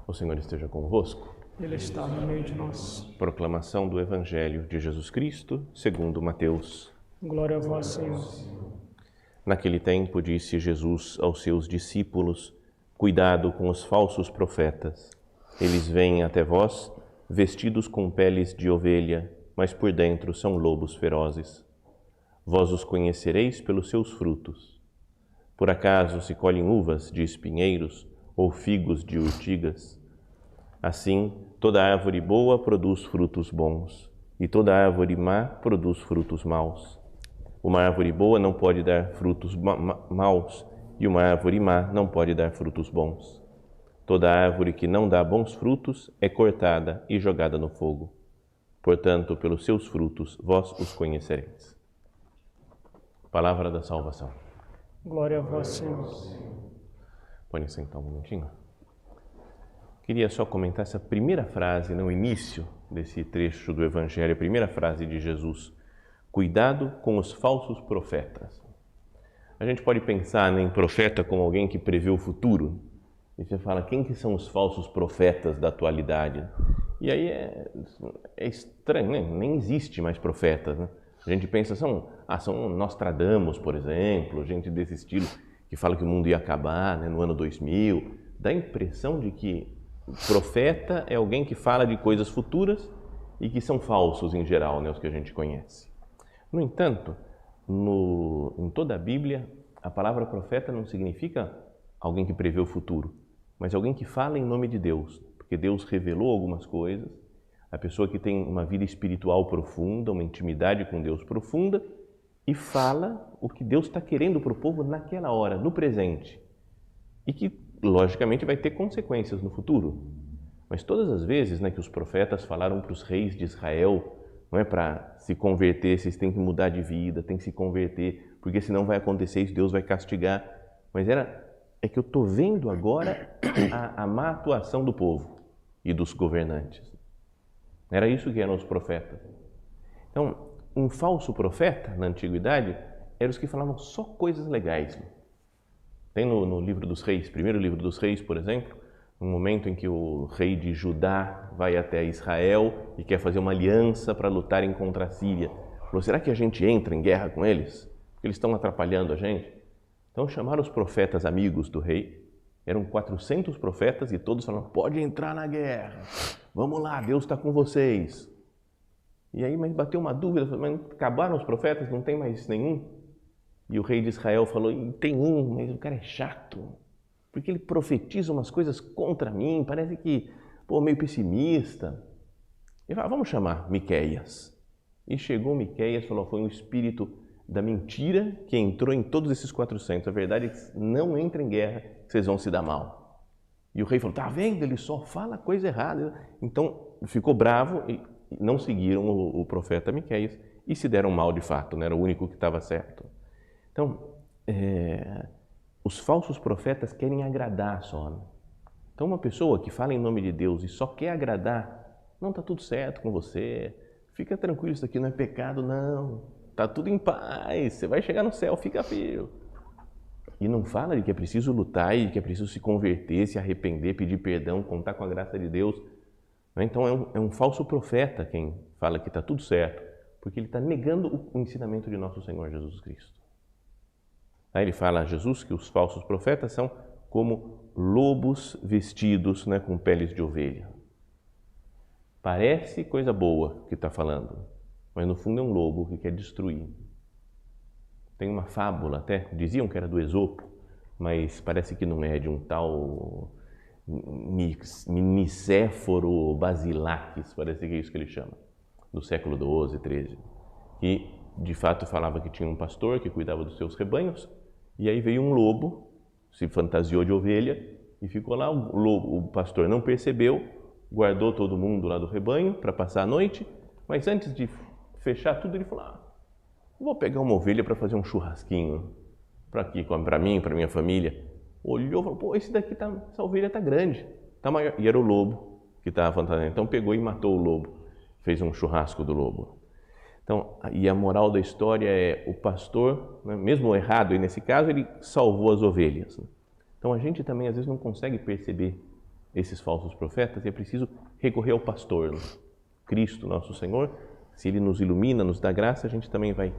O Senhor esteja convosco. Ele está no meio de nós. Proclamação do Evangelho de Jesus Cristo, segundo Mateus. Glória a vós, Senhor. Naquele tempo disse Jesus aos seus discípulos: Cuidado com os falsos profetas. Eles vêm até vós vestidos com peles de ovelha, mas por dentro são lobos ferozes. Vós os conhecereis pelos seus frutos. Por acaso se colhem uvas de espinheiros ou figos de urtigas? Assim, toda árvore boa produz frutos bons, e toda árvore má produz frutos maus. Uma árvore boa não pode dar frutos maus, e uma árvore má não pode dar frutos bons. Toda árvore que não dá bons frutos é cortada e jogada no fogo. Portanto, pelos seus frutos vós os conhecereis. Palavra da salvação. Glória a vós, Senhor. Pode sentar um minutinho. Queria só comentar essa primeira frase no início desse trecho do Evangelho, a primeira frase de Jesus. Cuidado com os falsos profetas. A gente pode pensar em profeta como alguém que prevê o futuro. E você fala, quem que são os falsos profetas da atualidade? E aí é estranho, né? Nem existe mais profetas, né? A gente pensa, são Nostradamus, por exemplo, gente desse estilo, que fala que o mundo ia acabar, né, no ano 2000. Dá a impressão de que profeta é alguém que fala de coisas futuras e que são falsos em geral, né, os que a gente conhece. No entanto, em toda a Bíblia, a palavra profeta não significa alguém que prevê o futuro, mas alguém que fala em nome de Deus, porque Deus revelou algumas coisas. A pessoa que tem uma vida espiritual profunda, uma intimidade com Deus profunda, e fala o que Deus está querendo para o povo naquela hora, no presente. E que, logicamente, vai ter consequências no futuro. Mas todas as vezes, né, que os profetas falaram para os reis de Israel, não é para se converter, vocês têm que mudar de vida, têm que se converter, porque senão vai acontecer isso, Deus vai castigar. Mas é que eu estou vendo agora a má atuação do povo e dos governantes. Era isso que eram os profetas. Então, um falso profeta, na antiguidade, eram os que falavam só coisas legais. Tem no livro dos reis, primeiro livro dos reis, por exemplo, um momento em que o rei de Judá vai até Israel e quer fazer uma aliança para lutarem contra a Síria. Falou, será que a gente entra em guerra com eles? Porque eles estão atrapalhando a gente. Então chamaram os profetas amigos do rei. Eram 400 profetas e todos falaram, pode entrar na guerra. Vamos lá, Deus está com vocês. E aí, mas bateu uma dúvida, mas acabaram os profetas, não tem mais nenhum? E o rei de Israel falou, tem um, mas o cara é chato, porque ele profetiza umas coisas contra mim, parece que, meio pessimista. Ele falou, vamos chamar Miqueias. E chegou Miqueias e falou, foi um espírito da mentira que entrou em todos esses 400. A verdade é que não entra em guerra, vocês vão se dar mal. E o rei falou, tá vendo? Ele só fala coisa errada. Então ficou bravo e não seguiram o profeta Miqueias e se deram mal de fato, não era o único que estava certo. Então, os falsos profetas querem agradar só. Né? Então uma pessoa que fala em nome de Deus e só quer agradar, não, está tudo certo com você, fica tranquilo, isso aqui não é pecado, não, está tudo em paz, você vai chegar no céu, fica firme. E não fala de que é preciso lutar e que é preciso se converter, se arrepender, pedir perdão, contar com a graça de Deus. Então é um falso profeta quem fala que está tudo certo, porque ele está negando o ensinamento de nosso Senhor Jesus Cristo. Aí ele fala a Jesus que os falsos profetas são como lobos vestidos, né, com peles de ovelha. Parece coisa boa que está falando, mas no fundo é um lobo que quer destruir. Tem uma fábula até, diziam que era do Esopo, mas parece que não é, de um tal Nicéforo Basilaques, parece que é isso que ele chama, do século XII, XIII. E, de fato, falava que tinha um pastor que cuidava dos seus rebanhos, e aí veio um lobo, se fantasiou de ovelha, e ficou lá, o pastor não percebeu, guardou todo mundo lá do rebanho para passar a noite, mas antes de fechar tudo, ele falou, vou pegar uma ovelha para fazer um churrasquinho para mim, para minha família. Olhou e falou, essa ovelha está grande, está maior. E era o lobo que estava fantasiando. Então pegou e matou o lobo, fez um churrasco do lobo. Então, e a moral da história é o pastor, né, mesmo errado, e nesse caso ele salvou as ovelhas. Né? Então a gente também às vezes não consegue perceber esses falsos profetas, e é preciso recorrer ao pastor, Cristo, nosso Senhor. Se Ele nos ilumina, nos dá graça, a gente também vai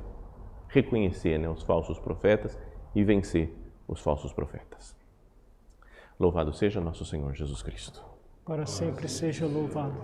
reconhecer, né, os falsos profetas e vencer os falsos profetas. Louvado seja nosso Senhor Jesus Cristo. Para sempre seja louvado.